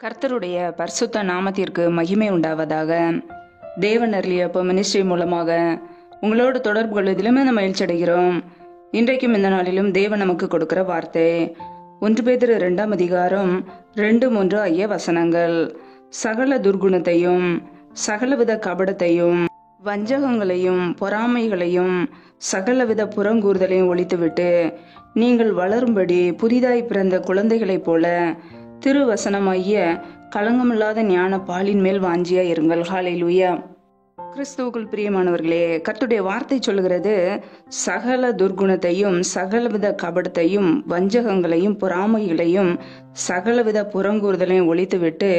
கர்த்தருடைய பரிசுத்த நாமத்திற்கு மகிமை உண்டாவதாக. தேவன் அருளியப்ப மினிஸ்ட்ரி மூலமாக உங்களோடு தொடர்பு கொள்வதிலுமே நம்ம மகிழ்ச்சி அடைகிறோம். இன்றைக்கும் இந்த நாளிலும் தேவன் நமக்கு கொடுக்கிற வார்த்தை 1 பேதுரு 2ஆம் அதிகாரம் 2-3 ஆகிய வசனங்கள். சகல துர்குணத்தையும் சகலவித கபடத்தையும் வஞ்சகங்களையும் பொறாமைகளையும் சகலவித புறங்கூறுதலையும் ஒழித்துவிட்டு நீங்கள் வளரும்படி புதிதாய் பிறந்த குழந்தைகளைப் போல திருவசனமாகிய களங்கமில்லாத ஞான பாலின் மேல் வாஞ்சியா இருங்கள். ஹல்லேலூயா. கிறிஸ்துவுக்குள் பிரியமானவர்களே, கர்த்தருடைய வார்த்தை சொல்லுகிறது, சகல துர்குணத்தையும் சகலவித கபடத்தையும் வஞ்சகங்களையும் பொறாமைகளையும் சகலவித புறங்கூறுதலையும் ஒழித்துவிட்டு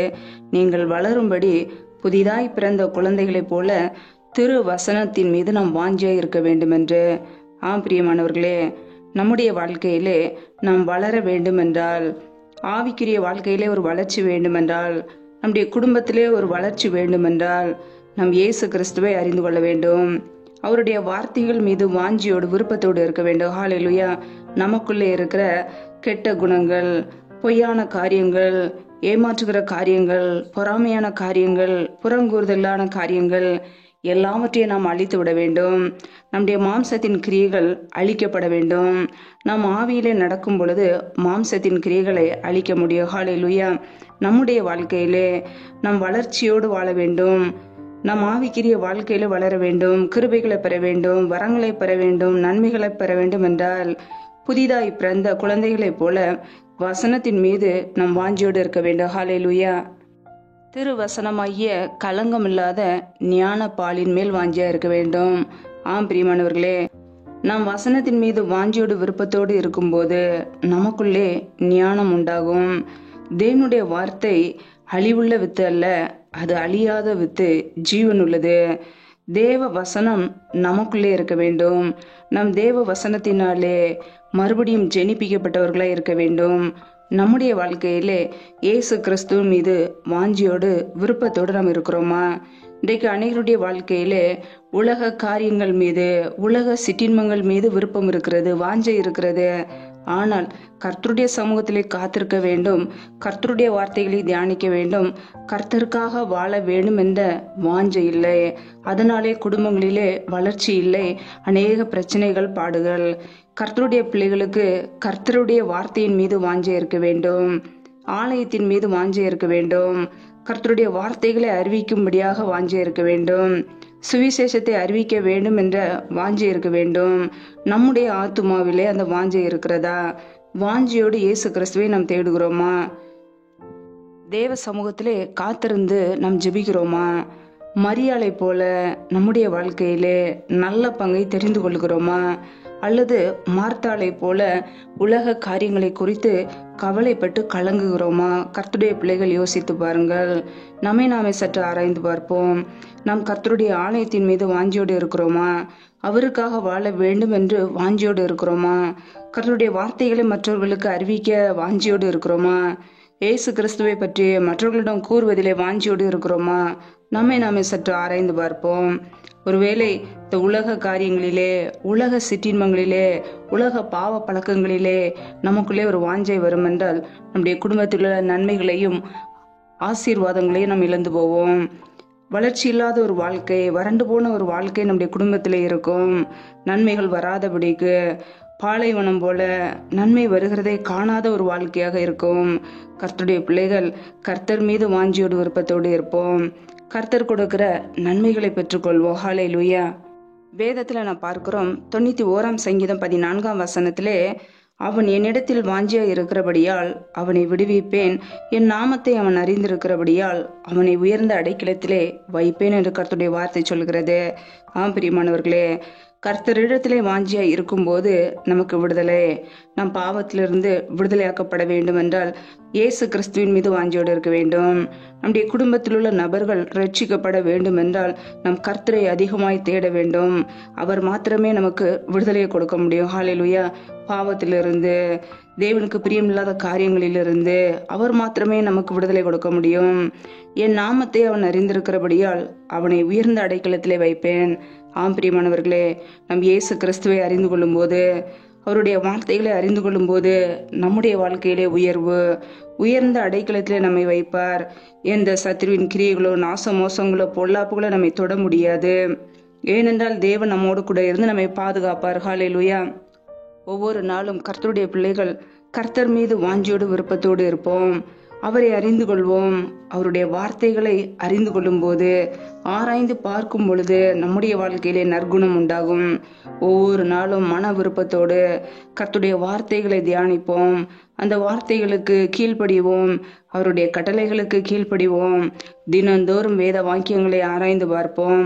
நீங்கள் வளரும்படி புதிதாய் பிறந்த குழந்தைகளைப் போல திருவசனத்தின் மீது நாம் வாஞ்சியா இருக்க வேண்டும் என்று. பிரியமானவர்களே, நம்முடைய வாழ்க்கையிலே நாம் வளர வேண்டும் என்றால், ஆவிக்குரிய வாழ்க்கையிலே ஒரு வளர்ச்சி வேண்டுமென்றால், நம்முடைய குடும்பத்திலே ஒரு வளர்ச்சி வேண்டுமென்றால், நம் இயேசு கிறிஸ்துவை அறிந்து கொள்ள வேண்டும். அவருடைய வார்த்தைகள் மீது வாஞ்சியோடு விருப்பத்தோடு இருக்க வேண்டும். ஹல்லேலூயா. நமக்குள்ளே இருக்கிற கெட்ட குணங்கள், பொய்யான காரியங்கள், ஏமாற்றுகிற காரியங்கள், பொறாமையான காரியங்கள், புறங்கூறுதலான காரியங்கள் எல்லாவற்றையும் நாம் அழித்து விட வேண்டும். நம்முடைய மாம்சத்தின் கிரியைகள் அழிக்கப்பட வேண்டும். நாம் ஆவியிலே நடக்கும் பொழுது மாம்சத்தின் கிரியைகளை அழிக்க முடியும். ஹல்லேலூயா. நம்முடைய வாழ்க்கையிலே நாம் வளர்ச்சியோடு வாழ வேண்டும். நம் ஆவிக்குரிய வாழ்க்கையில வளர வேண்டும், கிருபைகளை பெற வேண்டும், வரங்களை பெற வேண்டும், நன்மைகளை பெற வேண்டும் என்றால் புதிதாய் பிறந்த குழந்தைகளைப் போல வசனத்தின் மீது நம் வாஞ்சியோடு இருக்க வேண்டும். ஹல்லேலூயா. திருவசனமாகிய களங்கமில்லாத ஞான பாலின் மேல் வாஞ்சியா இருக்க வேண்டும். பிரியமானவர்களே, நாம் வசனத்தின் மீது வாஞ்சியோடு விருப்பத்தோடு இருக்கும்போது நமக்குள்ளே ஞானம் உண்டாகும். தேவனுடைய வார்த்தை அழிவுள்ள வித்து அல்ல, அது அழியாத வித்து, ஜீவன் உள்ளது. தேவ வசனம் நமக்குள்ளே இருக்க வேண்டும். நம் தேவ வசனத்தினாலே மறுபடியும் ஜெனிப்பிக்கப்பட்டவர்களாய் இருக்க வேண்டும். நம்முடைய வாழ்க்கையிலே இயேசு கிறிஸ்துவின் மீது வாஞ்சியோடு விருப்பத்தோடு நாம் இருக்கிறோமா? இன்றைக்கு அநேகருடைய வாழ்க்கையிலே உலக காரியங்கள் மீது, உலக சிற்றின்பங்கள் மீது விருப்பம் இருக்கிறது, வாஞ்சை இருக்கிறது. ஆனால் கர்த்தருடைய சமூகத்திலே காத்திருக்க வேண்டும், கர்த்தருடைய வார்த்தைகளை தியானிக்க வேண்டும், கர்த்தருக்காக வாழ வேண்டும் என்ற வாஞ்சை இல்லை. அதனாலே குடும்பங்களிலே வளர்ச்சி இல்லை, அநேக பிரச்சனைகள், பாடுகள். கர்த்தருடைய பிள்ளைகளுக்கு கர்த்தருடைய வார்த்தையின் மீது வாஞ்சை இருக்க வேண்டும், ஆலயத்தின் மீது வாஞ்சை இருக்க வேண்டும், கர்த்தருடைய வார்த்தைகளை அறிவிக்கும்படியாக வாஞ்சை இருக்க வேண்டும், சுவிசேஷத்தை அறிவிக்க வேண்டும் என்ற வாஞ்சை இருக்க வேண்டும். நம்முடைய ஆத்துமாவிலே அந்த வாஞ்சை இருக்கிறதா? வாஞ்சியோடு இயேசு கிறிஸ்துவை நாம் தேடுகிறோமா? தேவ சமூகத்திலே காத்திருந்து நாம் ஜெபிக்கிறோமா? மரியாளை போல நம்முடைய வாழ்க்கையிலே நல்ல பங்கை தெரிந்து கொள்கிறோமா? அல்லது மார்த்தாளை போல உலக காரியங்களை குறித்து கவலைப்பட்டு கலங்குகிறோமா? கர்த்தருடைய பிள்ளைகள் யோசித்து பாருங்கள். நம்மை நாமே சற்று ஆராய்ந்து பார்ப்போம். நாம் கர்த்தருடைய ஆலயத்தின் மீது வாஞ்சியோடு இருக்கிறோமா? அவருக்காக வாழ வேண்டும் என்று வாஞ்சியோடு இருக்கிறோமா? கர்த்தருடைய வார்த்தைகளை மற்றவர்களுக்கு அறிவிக்க வாஞ்சியோடு இருக்கிறோமா? இயேசு கிறிஸ்துவை பற்றி மற்றவர்களிடம் கூறுவதிலே வாஞ்சியோடு இருக்கிறோமா? நம்மை நாமே சற்று ஆராய்ந்து பார்ப்போம். ஒருவேளை இந்த உலக காரியங்களிலே, உலக சிற்றின்பங்களிலே, உலக பாவ பழக்கங்களிலே நமக்குள்ளே ஒரு வாஞ்சை வரும் என்றால் நம்முடைய குடும்பத்தில் உள்ள நன்மைகளையும் ஆசீர்வாதங்களையும் நாம் இழந்து போவோம். வளர்ச்சி இல்லாத ஒரு வாழ்க்கை, வறண்டு போன ஒரு வாழ்க்கை நம்முடைய குடும்பத்திலே இருக்கும். நன்மைகள் வராதபடிக்கு பாலைவனம் போல நன்மை வருகிறதை காணாத ஒரு வாழ்க்கையாக இருக்கும். கர்த்தருடைய பிள்ளைகள் கர்த்தர் மீது வாஞ்சியோடு விருப்பத்தோடு இருப்போம். கர்த்தர் கொடுக்கிற நன்மைகளை பெற்றுக்கொள்வோம். ஹல்லேலூயா. வேதத்துல நான் பார்க்கிறோம், 91ஆம் சங்கீதம் 14ஆம் வசனத்திலே, அவன் என்னிடத்தில் வாஞ்சியா இருக்கிறபடியால் அவனை விடுவிப்பேன், என் நாமத்தை அவன் அறிந்திருக்கிறபடியால் அவனை உயர்ந்த அடைக்கலத்திலே வைப்பேன் என்று கர்த்தருடைய வார்த்தை சொல்கிறது. பிரியமானவர்களே, கர்த்தரிடத்திலே வாஞ்சியா இருக்கும்போது நமக்கு விடுதலை. நம் பாவத்திலிருந்து விடுதலையாக்கப்பட வேண்டும் என்றால் இயேசு கிறிஸ்துவின் மீது வாஞ்சியோடு இருக்க வேண்டும். நம்முடைய குடும்பத்தில் உள்ள நபர்கள் ரட்சிக்கப்பட வேண்டும் என்றால் நம் கர்த்தரை அதிகமாய் தேட வேண்டும். அவர் மாத்திரமே நமக்கு விடுதலையை கொடுக்க முடியும். ஹல்லேலூயா. பாவத்திலிருந்து, தேவனுக்கு பிரியமில்லாத காரியங்களிலிருந்து அவர் மாத்திரமே நமக்கு விடுதலை கொடுக்க முடியும். என் நாமத்தை அவன் அறிந்திருக்கிறபடியால் அவனை உயர்ந்த அடைக்கலத்திலே வைப்பேன். பிரியமானவர்களே, நம் இயேசு கிறிஸ்துவை அறிந்து கொள்ளும் போது, அவருடைய வார்த்தைகளை அறிந்து கொள்ளும் போது நம்முடைய வாழ்க்கையிலே உயர்ந்த அடைக்கலத்திலே நம்மை வைப்பார். எந்த சத்துருவின் கிரியைகளோ நாசமோசங்களோ பொல்லாப்புகளோ நம்மை தொட முடியாது. ஏனென்றால் தேவன் நம்மோடு கூட இருந்து நம்மை பாதுகாப்பார். ஹல்லேலூயா. ஒவ்வொரு நாளும் கர்த்தருடைய பிள்ளைகள் கர்த்தர் மீது வாஞ்சியோடு விருப்பத்தோடு இருப்போம். அவரை அறிந்து கொள்வோம். அவருடைய வார்த்தைகளை அறிந்து கொள்ளும் போது, ஆராய்ந்து பார்க்கும் பொழுது நம்முடைய வாழ்க்கையிலே நற்குணம் உண்டாகும். ஒவ்வொரு நாளும் மன விருப்பத்தோடு கர்த்தருடைய வார்த்தைகளை தியானிப்போம். அந்த வார்த்தைகளுக்கு கீழ்ப்படிவோம். அவருடைய கட்டளைகளுக்கு கீழ்ப்படிவோம். தினந்தோறும் வேத வாக்கியங்களை ஆராய்ந்து பார்ப்போம்.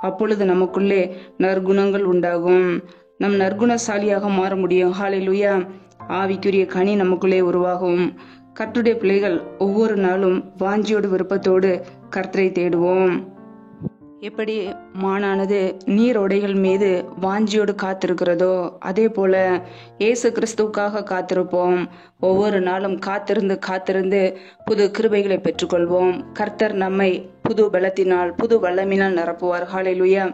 அப்பொழுது நமக்குள்ளே நற்குணங்கள் உண்டாகும். நம் நற்குணசாலியாக மாற முடியும். ஹல்லேலூயா. ஆவிக்குரிய கனி நமக்குள்ளே உருவாகும். கர்த்தருடைய பிள்ளைகள் ஒவ்வொரு நாளும் வாஞ்சியோடு விருப்பத்தோடு கர்த்தரை தேடுவோம். எப்படி மானானது நீரோடைகள் மீது வாஞ்சியோடு காத்திருக்கிறதோ அதே போல இயேசு கிறிஸ்துவுக்காக காத்திருப்போம். ஒவ்வொரு நாளும் காத்திருந்து புது கிருபைகளை பெற்றுக்கொள்வோம். கர்த்தர் நம்மை புது பலத்தினால் புது வல்லமினால் நிரப்புவார். ஹல்லேலூயா.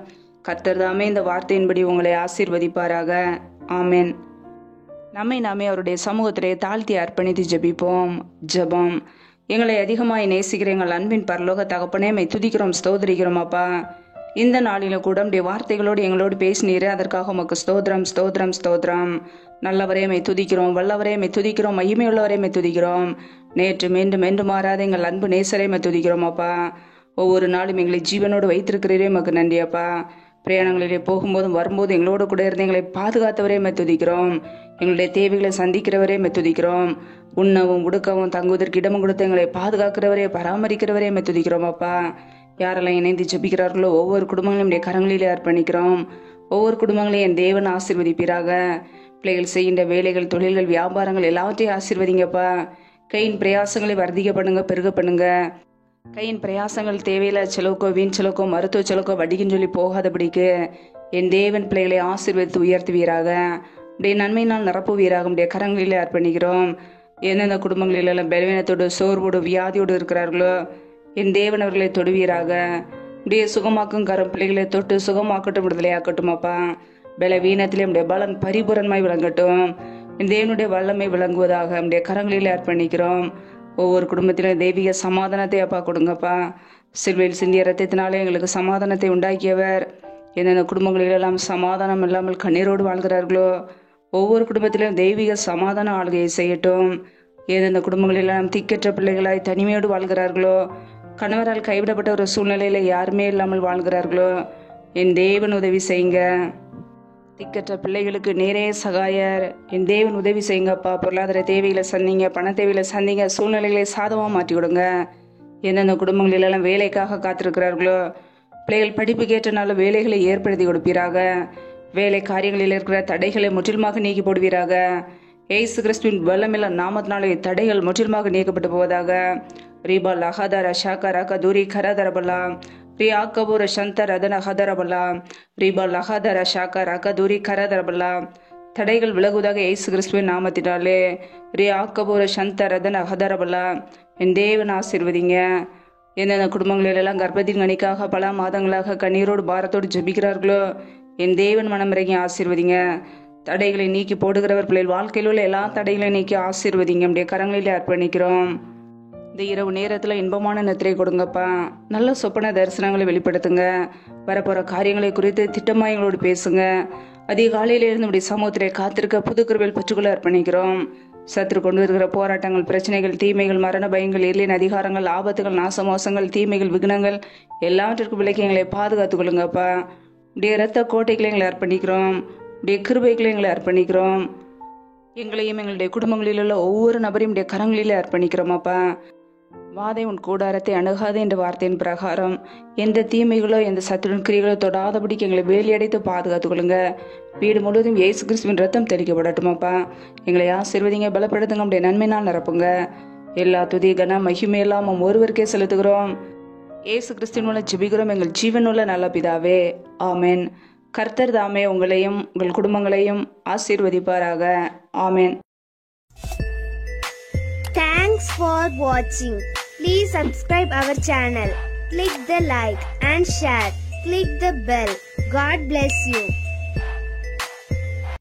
கர்த்தர் தாமே இந்த வார்த்தையின்படி உங்களை ஆசீர்வதிப்பாராக. ஆமென். நம்மை நாமே அவருடைய சமூகத்திலே தாழ்த்தி அர்ப்பணித்து ஜெபிப்போம். ஜெபம். எங்களை அதிகமாய் நேசிக்கிற எங்கள் அன்பின் பரலோக தகப்பனே, மை துதிக்கிறோம், ஸ்தோத்திரிக்கிறோம் அப்பா. இந்த நாளில கூட உடைய வார்த்தைகளோடு எங்களோடு பேசினீரே, அதற்காக உமக்கு ஸ்தோத்திரம் ஸ்தோத்திரம் ஸ்தோத்திரம். நல்லவரே மை துதிக்கிறோம், வல்லவரே மை துதிக்கிறோம், மகிமையுள்ளவரே மை துதிக்கிறோம். நேற்று மீண்டும் மீண்டும் மாறாத எங்கள் அன்பு நேசரே மை துதிக்கிறோம் அப்பா. ஒவ்வொரு நாளும் எங்களை ஜீவனோடு வைத்திருக்கிறீரே, உமக்கு நன்றி அப்பா. பிரயாணங்களிலே போகும்போதும் வரும்போது எங்களோடு கூட இருந்து எங்களை பாதுகாத்தவரே மெத்துதிக்கிறோம். எங்களுடைய தேவைகளை சந்திக்கிறவரே மெத்துதிக்கிறோம். உண்ணவும் உடுக்கவும் தங்குவதற்கு இடமும் கொடுத்து எங்களை பாதுகாக்கிறவரே பராமரிக்கிறவரே மெத்துதிக்கிறோம் அப்பா. யாரெல்லாம் இணைந்து ஜெபிக்கிறார்களோ ஒவ்வொரு குடும்பங்களையும் கரங்களிலே அர்ப்பணிக்கிறோம். ஒவ்வொரு குடும்பங்களையும் என் தேவன் ஆசீர்வதிப்பீராக. பிள்ளைகள் செய்கின்ற வேலைகள், தொழில்கள், வியாபாரங்கள் எல்லாவற்றையும் ஆசீர்வதிங்கப்பா. கையின் பிரயாசங்களை வர்த்திக்க பண்ணுங்க, பெருக பண்ணுங்க. கையின் பிரயாசங்கள் தேவையில்ல செலவுக்கோ வீண் செலவுக்கோ மருத்துவ செலவுக்கோ வட்டிக்குன்னு சொல்லி போகாதபடிக்கு என் தேவன் பிள்ளைகளை ஆசீர்வதித்து உயர்த்துவீராக. உடைய நன்மையினால் நிரப்புவீராக. உடைய கரங்களிலே அர்ப்பணிக்கிறோம். எந்தெந்த குடும்பங்களிலெல்லாம் பலவீனத்தோடு சோர்வோடு வியாதியோடு இருக்கிறார்களோ என் தேவன் அவர்களை தொடுவீராக. உடைய சுகமாக்கும் கரம் பிள்ளைகளை தொட்டு சுகமாக்கட்டும், விடுதலையாக்கட்டும் அப்பா. பலவீனத்திலே உடைய பலன் பரிபூரணமாய் விளங்கட்டும். என் தேவனுடைய வல்லமை விளங்குவதாக உடைய கரங்களிலே அர்ப்பணிக்கிறோம். ஒவ்வொரு குடும்பத்திலும் தெய்வீக சமாதானத்தை அப்பா கொடுங்கப்பா. சிலுவையில் சிந்திய ரத்தத்தினாலே எங்களுக்கு சமாதானத்தை உண்டாக்கியவர். எந்தெந்த குடும்பங்களிலெல்லாம் சமாதானம் இல்லாமல் கண்ணீரோடு வாழ்கிறார்களோ ஒவ்வொரு குடும்பத்திலும் தெய்வீக சமாதான ஆளுகையை செய்யட்டும். எந்தெந்த குடும்பங்களிலெல்லாம் திக்கற்ற பிள்ளைகளாய் தனிமையோடு வாழ்கிறார்களோ, கணவரால் கைவிடப்பட்ட ஒரு சூழ்நிலையில யாருமே இல்லாமல் வாழ்கிறார்களோ என் தேவன் உதவி செய்யுங்க. திக்கற்ற பிள்ளைகளுக்கு நேரே சகாயர் என் தேவன் உதவி செய்யுங்கப்பா. பொருளாதார தேவைகளை சந்திங்க, பண தேவைகளை சந்திங்க, சூழ்நிலைகளை சாதமாக மாற்றி கொடுங்க. எந்தெந்த குடும்பங்களிலெல்லாம் வேலைக்காக காத்திருக்கிறார்களோ பிள்ளைகள் படிப்புக்கு ஏற்றனால வேலைகளை ஏற்படுத்தி கொடுப்பீராக. வேலை காரியங்களில் இருக்கிற தடைகளை முற்றிலுமாக நீக்கி போடுவீராக. ஏசு கிறிஸ்துவின் வல்லமில்ல நாமத்தினாலே தடைகள் முற்றிலுமாக நீக்கப்பட்டு போவதாக. ரீபா லஹாதர ஷாக்கர கதூரி கரதரபலா ரியா கபூர சந்தர் அதன ஹதரபலா ரீபா லஹாதர ஷாக்கர கதூரி கரதரபலா. தடைகள் விலகுவதாக ஏசு கிறிஸ்துவின் நாமத்தினாலே. ரியா கபூர சந்தர் அதன ஹதரபலா. என் தேவன் ஆசீர்வதிங்க. எந்தெந்த குடும்பங்களிலெல்லாம் கர்ப்பத்தின் கனிக்காக பல மாதங்களாக கண்ணீரோடு பாரத்தோடு ஜெபிக்கிறார்களோ என் தேவன் மனமிறங்கி ஆசீர்வதிங்க. தடைகளை நீக்கி போடுகிறவர் பிள்ளைகள் வாழ்க்கையில் உள்ள எல்லா தடைகளையும் நீக்கி ஆசீர்வதிங்க. நம்முடைய கரங்களிலே அர்ப்பணிக்கிறோம். இந்த இரவு நேரத்தில் இன்பமான நித்திரை கொடுங்கப்பா. நல்ல சொப்பன தரிசனங்களை வெளிப்படுத்துங்க. வரப்போற காரியங்களை குறித்து திட்டமாக எங்களோடு பேசுங்க. அதிகாலையிலிருந்து நம்முடைய சமூகத்திலே காத்திருக்க புது கிருபையில் பெற்றுக்கொள்ள அர்ப்பணிக்கிறோம். சத்துரு கொண்டு வருகிற போராட்டங்கள், பிரச்சனைகள், தீமைகள், மரண பயங்கள், இருளின் அதிகாரங்கள், ஆபத்துகள், நாசமோசங்கள், தீமைகள், விக்னங்கள் எல்லாவற்றிற்கும் விலக்கி எங்களை பாதுகாத்துக் கொள்ளுங்கப்பா. உடைய இரத்த கோட்டைகளை எங்களை அர்ப்பணிக்கிறோம். உடைய கிருபைகளை எங்களை அர்ப்பணிக்கிறோம். எங்களையும் எங்களுடைய குடும்பங்களில் உள்ள ஒவ்வொரு நபரையும் உடைய கரங்களிலே அர்ப்பணிக்கிறோமாப்பா. வாதை உன் கூடாரத்தை அணுகாது என்ற வார்த்தையின் பிரகாரம் எந்த தீமைகளோ எந்த சத்துருவின் கிரிகளோ தொடாதபடிக்கு எங்களை வேலியடைத்து பாதுகாத்துக் கொள்ளுங்க. வீடு முழுவதும் இயேசு கிறிஸ்துவின் ரத்தம் தெளிக்கப்படட்டுமாப்பா. எங்களை ஆசீர்வதிங்க, பலப்படுத்துங்க, உடைய நன்மையினால் நிரப்புங்க. எல்லா துதி கன மகிமை எல்லாம் ஒருவருக்கே செலுத்துகிறோம். இயேசு கிறிஸ்துவின் மூலம் ஜெபிக்கிறோம் எங்கள் ஜீவனுள்ள நல்ல பிதாவே, ஆமென். கர்த்தர் தாமே உங்களையும் உங்கள் குடும்பங்களையும் ஆசீர்வதிப்பாராக. ஆமென். Thanks for watching. Please subscribe our channel. Click the like and share. Click the bell. God bless you.